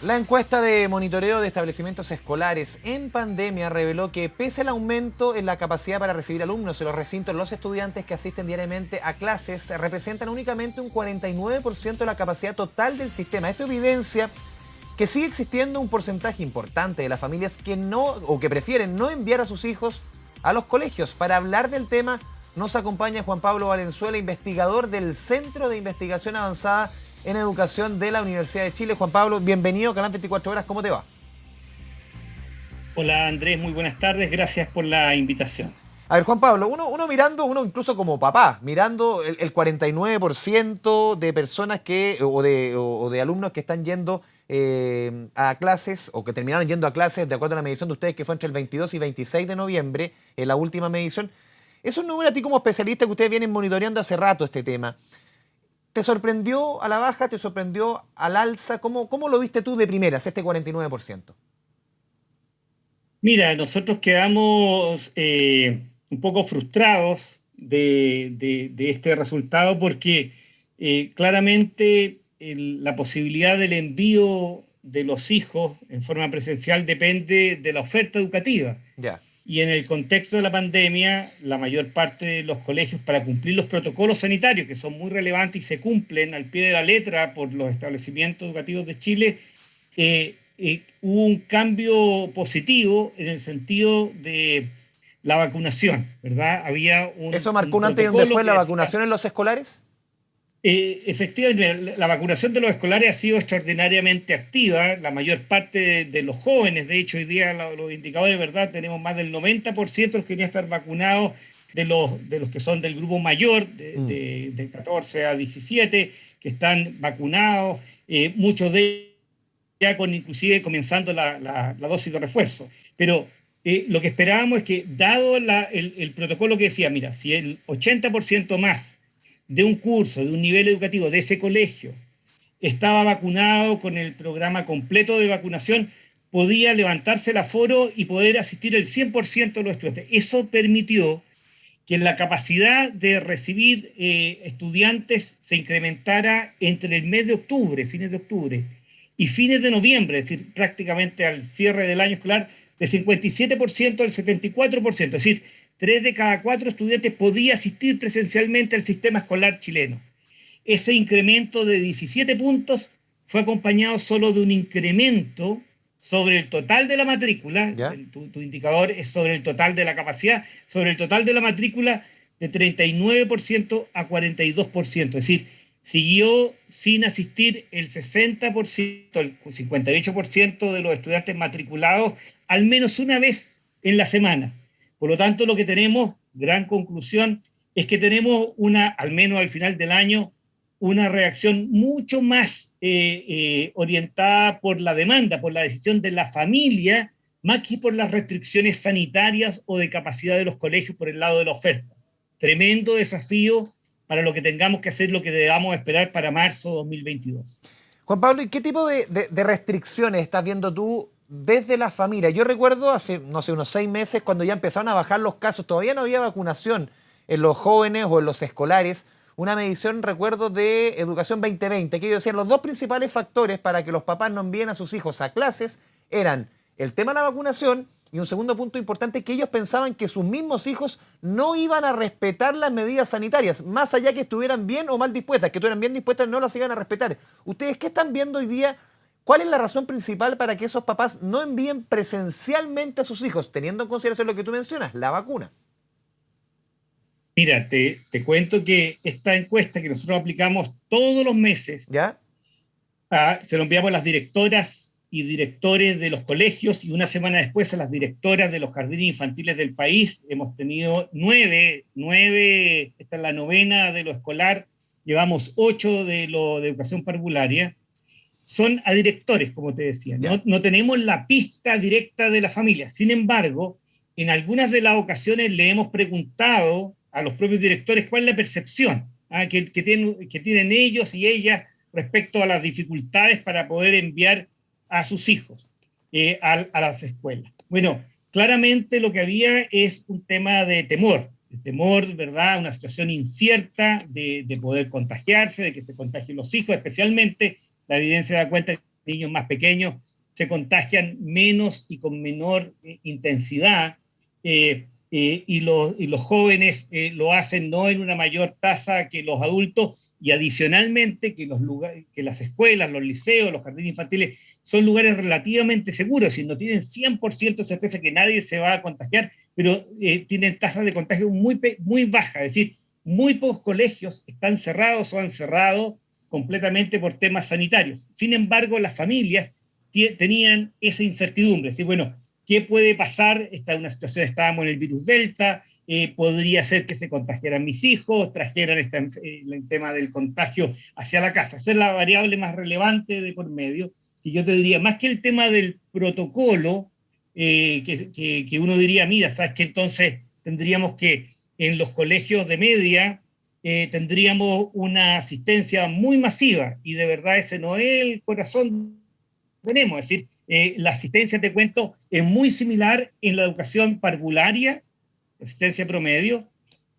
La encuesta de monitoreo de establecimientos escolares en pandemia reveló que pese al aumento en la capacidad para recibir alumnos en los recintos, los estudiantes que asisten diariamente a clases representan únicamente un 49% de la capacidad total del sistema. Esto evidencia que sigue existiendo un porcentaje importante de las familias que no o que prefieren no enviar a sus hijos a los colegios. Para hablar del tema nos acompaña Juan Pablo Valenzuela, investigador del Centro de Investigación Avanzada en Educación de la Universidad de Chile. Juan Pablo, bienvenido a Canal 24 Horas, ¿cómo te va? Hola Andrés, muy buenas tardes, gracias por la invitación. A ver, Juan Pablo, uno mirando, uno incluso como papá, mirando el 49% de personas o de alumnos que están yendo a clases o que terminaron yendo a clases, de acuerdo a la medición de ustedes, que fue entre el 22 y 26 de noviembre, en la última medición. Es un número a ti como especialista que ustedes vienen monitoreando hace rato este tema. ¿Te sorprendió a la baja? ¿Te sorprendió al alza? ¿Cómo lo viste tú de primeras, este 49%? Mira, nosotros quedamos un poco frustrados de este resultado porque claramente la posibilidad del envío de los hijos en forma presencial depende de la oferta educativa. Ya. Y en el contexto de la pandemia, la mayor parte de los colegios, para cumplir los protocolos sanitarios, que son muy relevantes y se cumplen al pie de la letra por los establecimientos educativos de Chile, hubo un cambio positivo en el sentido de la vacunación, ¿verdad? Había ¿Eso marcó un un antes y un protocolo después que la decía, vacunación en los escolares? efectivamente, la vacunación de los escolares ha sido extraordinariamente activa. La mayor parte de los jóvenes, de hecho, hoy día los indicadores, ¿verdad? Tenemos más del 90% de los que querían estar vacunados de los que son del grupo mayor, Mm. de 14 a 17, que están vacunados. Muchos de ellos ya con inclusive comenzando la dosis de refuerzo. Pero lo que esperábamos es que, dado el protocolo que decía, mira, si el 80% más de un curso, de un nivel educativo de ese colegio, estaba vacunado con el programa completo de vacunación, podía levantarse el aforo y poder asistir el 100% de los estudiantes. Eso permitió que la capacidad de recibir estudiantes se incrementara entre el mes de octubre, fines de octubre, y fines de noviembre, es decir, prácticamente al cierre del año escolar, de 57% al 74%, es decir, 3 de cada 4 estudiantes podía asistir presencialmente al sistema escolar chileno. Ese incremento de 17 puntos fue acompañado solo de un incremento sobre el total de la matrícula, ¿Ya? tu indicador es sobre el total de la capacidad, sobre el total de la matrícula de 39% a 42%, es decir, siguió sin asistir el 60%, el 58% de los estudiantes matriculados al menos una vez en la semana. Por lo tanto, lo que tenemos, gran conclusión, es que tenemos al menos al final del año, una reacción mucho más orientada por la demanda, por la decisión de la familia, más que por las restricciones sanitarias o de capacidad de los colegios por el lado de la oferta. Tremendo desafío para lo que tengamos que hacer, lo que debamos esperar para marzo 2022. Juan Pablo, ¿y qué tipo de restricciones estás viendo tú desde la familia? Yo recuerdo hace, no sé, unos 6 meses cuando ya empezaron a bajar los casos, todavía no había vacunación en los jóvenes o en los escolares. Una medición, recuerdo, de Educación 2020, que ellos decían los dos principales factores para que los papás no envíen a sus hijos a clases eran el tema de la vacunación y un segundo punto importante, que ellos pensaban que sus mismos hijos no iban a respetar las medidas sanitarias, más allá que estuvieran bien o mal dispuestas, que estuvieran bien dispuestas no las iban a respetar. ¿Ustedes qué están viendo hoy día? ¿Cuál es la razón principal para que esos papás no envíen presencialmente a sus hijos, teniendo en consideración lo que tú mencionas, la vacuna? Mira, te cuento que esta encuesta que nosotros aplicamos todos los meses, ¿Ya? se lo enviamos a las directoras y directores de los colegios y una semana después a las directoras de los jardines infantiles del país. Hemos tenido nueve, esta es la novena de lo escolar, llevamos 8 de educación parvularia. Son a directores, como te decía. ¿Ya? No tenemos la pista directa de la familia. Sin embargo, en algunas de las ocasiones le hemos preguntado a los propios directores cuál es la percepción que tienen ellos y ellas respecto a las dificultades para poder enviar a sus hijos a las escuelas. Bueno, claramente lo que había es un tema de temor, ¿verdad? Una situación incierta de poder contagiarse, de que se contagien los hijos, especialmente la evidencia da cuenta niños más pequeños se contagian menos y con menor intensidad, y los jóvenes lo hacen no en una mayor tasa que los adultos, y adicionalmente que las escuelas, los liceos, los jardines infantiles son lugares relativamente seguros, y no tienen 100% certeza que nadie se va a contagiar, pero tienen tasas de contagio muy bajas, es decir, muy pocos colegios están cerrados o han cerrado completamente por temas sanitarios. Sin embargo, las familias tenían esa incertidumbre, es decir, bueno, ¿qué puede pasar? Esta es una situación, estábamos en el virus Delta, podría ser que se contagiaran mis hijos, trajeran el tema del contagio hacia la casa. Esa es la variable más relevante de por medio, y yo te diría, más que el tema del protocolo, que uno diría, mira, ¿sabes qué? Entonces tendríamos que en los colegios de media tendríamos una asistencia muy masiva, y de verdad ese no es el corazón que tenemos. Es decir, la asistencia, te cuento, es muy similar en la educación parvularia, asistencia promedio,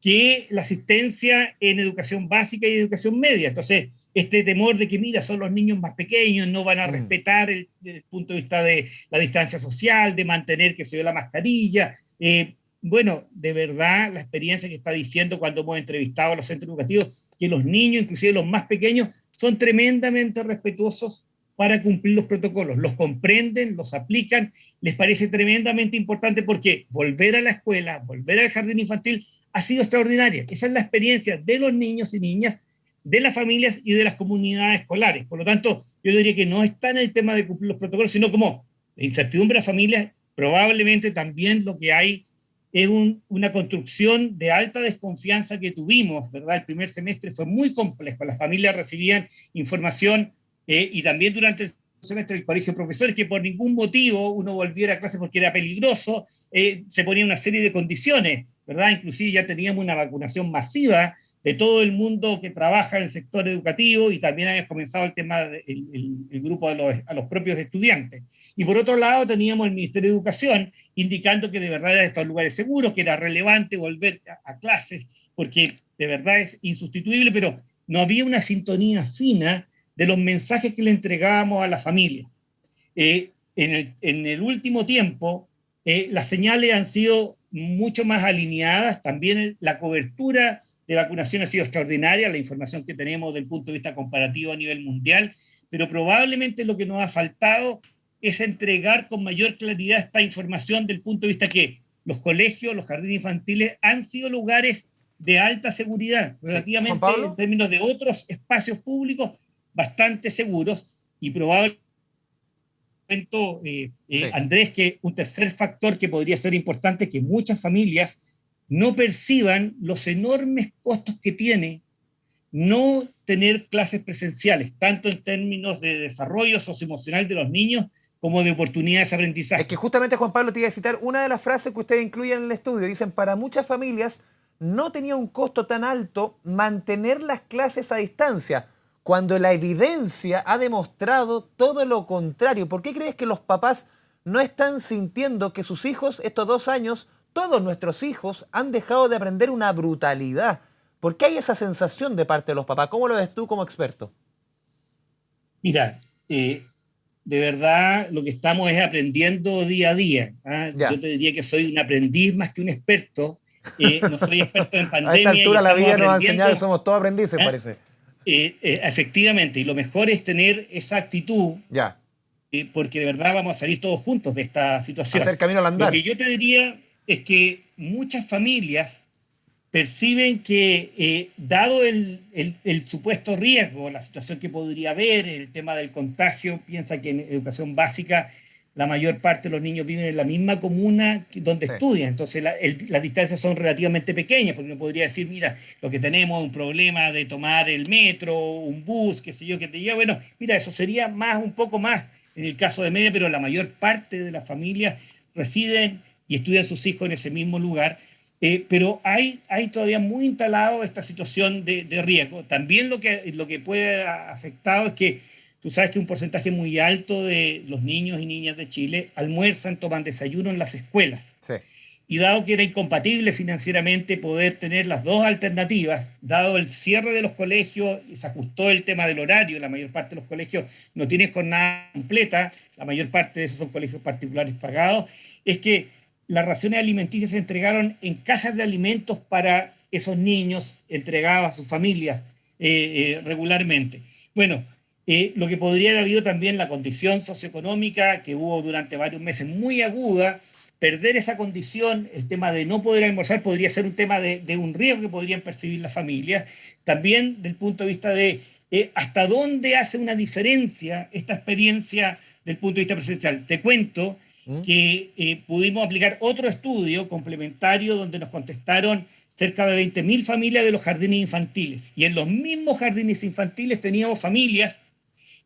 que la asistencia en educación básica y educación media. Entonces, este temor de que, mira, son los niños más pequeños, no van a respetar el punto de vista de la distancia social, de mantener que se ve la mascarilla. Bueno, de verdad, la experiencia que está diciendo cuando hemos entrevistado a los centros educativos, que los niños, inclusive los más pequeños, son tremendamente respetuosos para cumplir los protocolos, los comprenden, los aplican, les parece tremendamente importante, porque volver a la escuela, volver al jardín infantil ha sido extraordinaria. Esa es la experiencia de los niños y niñas, de las familias y de las comunidades escolares. Por lo tanto, yo diría que no está en el tema de cumplir los protocolos, sino como la incertidumbre de las familias. Probablemente también lo que hay es una construcción de alta desconfianza que tuvimos, ¿verdad? El primer semestre fue muy complejo, las familias recibían información, y también durante el semestre del colegio de profesores, que por ningún motivo uno volviera a clase porque era peligroso, se ponía una serie de condiciones, ¿verdad? Inclusive ya teníamos una vacunación masiva de todo el mundo que trabaja en el sector educativo, y también había comenzado el tema del grupo a los propios estudiantes. Y por otro lado teníamos el Ministerio de Educación indicando que de verdad eran estos lugares seguros, que era relevante volver a clases, porque de verdad es insustituible, pero no había una sintonía fina de los mensajes que le entregábamos a las familias. En el último tiempo, las señales han sido mucho más alineadas, también la cobertura de vacunación ha sido extraordinaria, la información que tenemos del punto de vista comparativo a nivel mundial, pero probablemente lo que nos ha faltado es entregar con mayor claridad esta información del punto de vista que los colegios, los jardines infantiles han sido lugares de alta seguridad, relativamente en términos de otros espacios públicos, bastante seguros, y probablemente, Andrés, que un tercer factor que podría ser importante, que muchas familias no perciban los enormes costos que tiene no tener clases presenciales, tanto en términos de desarrollo socioemocional de los niños como de oportunidades de aprendizaje. Es que justamente, Juan Pablo, te iba a citar una de las frases que ustedes incluyen en el estudio. Dicen, para muchas familias no tenía un costo tan alto mantener las clases a distancia, cuando la evidencia ha demostrado todo lo contrario. ¿Por qué crees que los papás no están sintiendo que sus hijos, estos 2 años, todos nuestros hijos, han dejado de aprender una brutalidad? ¿Por qué hay esa sensación de parte de los papás? ¿Cómo lo ves tú como experto? Mira, de verdad lo que estamos es aprendiendo día a día. Yo te diría que soy un aprendiz más que un experto. No soy experto en pandemia. A esta altura la vida nos ha enseñado que somos todos aprendices, parece. Efectivamente, y lo mejor es tener esa actitud, porque de verdad vamos a salir todos juntos de esta situación. Hacer camino al andar. Lo que yo te diría es que muchas familias perciben que, dado el supuesto riesgo, la situación que podría haber, el tema del contagio, piensa que en educación básica la mayor parte de los niños viven en la misma comuna donde estudian, entonces las distancias son relativamente pequeñas, porque uno podría decir, mira, lo que tenemos es un problema de tomar el metro, un bus, qué sé yo, que te lleva, bueno, mira, eso sería un poco más en el caso de media, pero la mayor parte de las familias residen y estudian sus hijos en ese mismo lugar. Pero hay todavía muy instalado esta situación de riesgo. También lo que puede afectar es que tú sabes que un porcentaje muy alto de los niños y niñas de Chile almuerzan, toman desayuno en las escuelas. Sí. y dado que era incompatible financieramente poder tener las dos alternativas, dado el cierre de los colegios, y se ajustó el tema del horario, la mayor parte de los colegios no tienen jornada completa, la mayor parte de esos son colegios particulares pagados, es que las raciones alimenticias se entregaron en cajas de alimentos para esos niños, entregados a sus familias regularmente. Bueno, lo que podría haber habido también la condición socioeconómica que hubo durante varios meses muy aguda, perder esa condición, el tema de no poder almorzar podría ser un tema de un riesgo que podrían percibir las familias. También del punto de vista de hasta dónde hace una diferencia esta experiencia del punto de vista presencial. Te cuento que pudimos aplicar otro estudio complementario donde nos contestaron cerca de 20.000 familias de los jardines infantiles. Y en los mismos jardines infantiles teníamos familias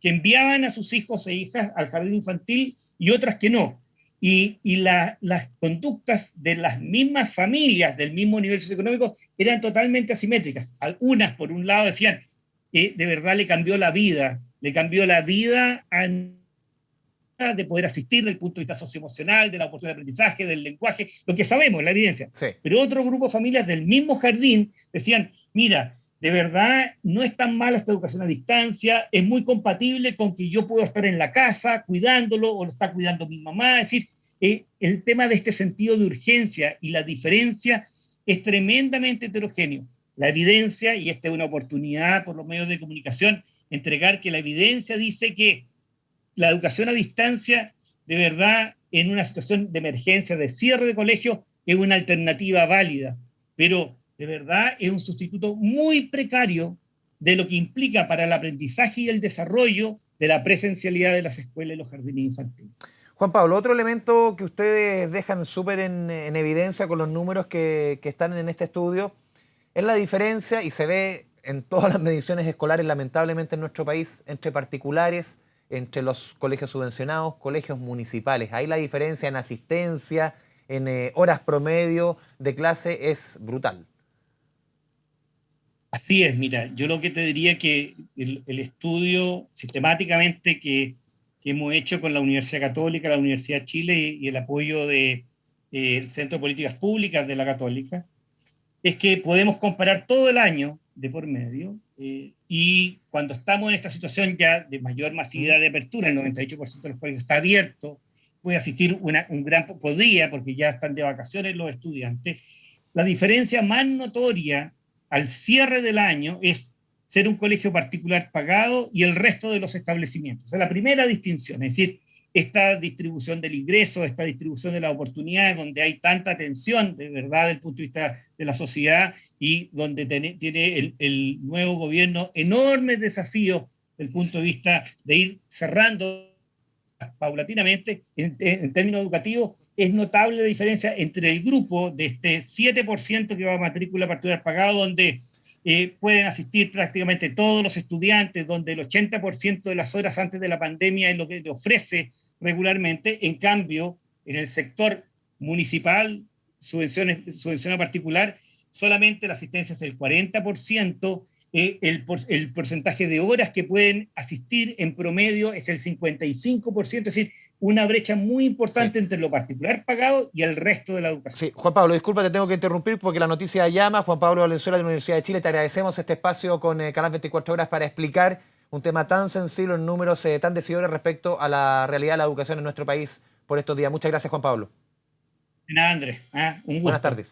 que enviaban a sus hijos e hijas al jardín infantil y otras que no. Y las conductas de las mismas familias del mismo nivel socioeconómico eran totalmente asimétricas. Algunas, por un lado, decían, de verdad le cambió la vida a de poder asistir desde el punto de vista socioemocional, de la oportunidad de aprendizaje, del lenguaje, lo que sabemos, la evidencia. Sí. Pero otro grupo de familias del mismo jardín decían, mira, de verdad no es tan mala esta educación a distancia, es muy compatible con que yo puedo estar en la casa cuidándolo o lo está cuidando mi mamá. Es decir, el tema de este sentido de urgencia y la diferencia es tremendamente heterogéneo. La evidencia, y esta es una oportunidad por los medios de comunicación, entregar que la evidencia dice que la educación a distancia, de verdad, en una situación de emergencia, de cierre de colegio, es una alternativa válida, pero de verdad es un sustituto muy precario de lo que implica para el aprendizaje y el desarrollo de la presencialidad de las escuelas y los jardines infantiles. Juan Pablo, otro elemento que ustedes dejan súper en evidencia con los números que están en este estudio es la diferencia, y se ve en todas las mediciones escolares, lamentablemente en nuestro país, entre particulares, entre los colegios subvencionados, colegios municipales. Ahí la diferencia en asistencia, en horas promedio de clase es brutal. Así es, mira, yo lo que te diría que el estudio sistemáticamente que hemos hecho con la Universidad Católica, la Universidad de Chile y el apoyo del Centro de Políticas Públicas de la Católica, es que podemos comparar todo el año de por medio y cuando estamos en esta situación ya de mayor masividad de apertura, el 98% de los colegios está abierto, puede asistir un gran podía, porque ya están de vacaciones los estudiantes, la diferencia más notoria al cierre del año es ser un colegio particular pagado y el resto de los establecimientos. O sea, la primera distinción, es decir, esta distribución del ingreso, esta distribución de las oportunidades, donde hay tanta tensión, de verdad, desde el punto de vista de la sociedad y donde tiene el nuevo gobierno enormes desafíos desde el punto de vista de ir cerrando paulatinamente en términos educativos, es notable la diferencia entre el grupo de este 7% que va a matrícula particular pagado, donde pueden asistir prácticamente todos los estudiantes, donde el 80% de las horas antes de la pandemia es lo que te ofrece regularmente. En cambio, en el sector municipal, subvención particular, solamente la asistencia es el 40%, el porcentaje de horas que pueden asistir en promedio es el 55%, es decir, una brecha muy importante entre lo particular pagado y el resto de la educación. Sí, Juan Pablo, disculpa, te tengo que interrumpir porque la noticia llama. Juan Pablo Valenzuela de la Universidad de Chile, te agradecemos este espacio con Canal 24 Horas para explicar un tema tan sensible en números tan decidores respecto a la realidad de la educación en nuestro país por estos días. Muchas gracias, Juan Pablo. De nada, Andrés. Un gusto. Buenas tardes.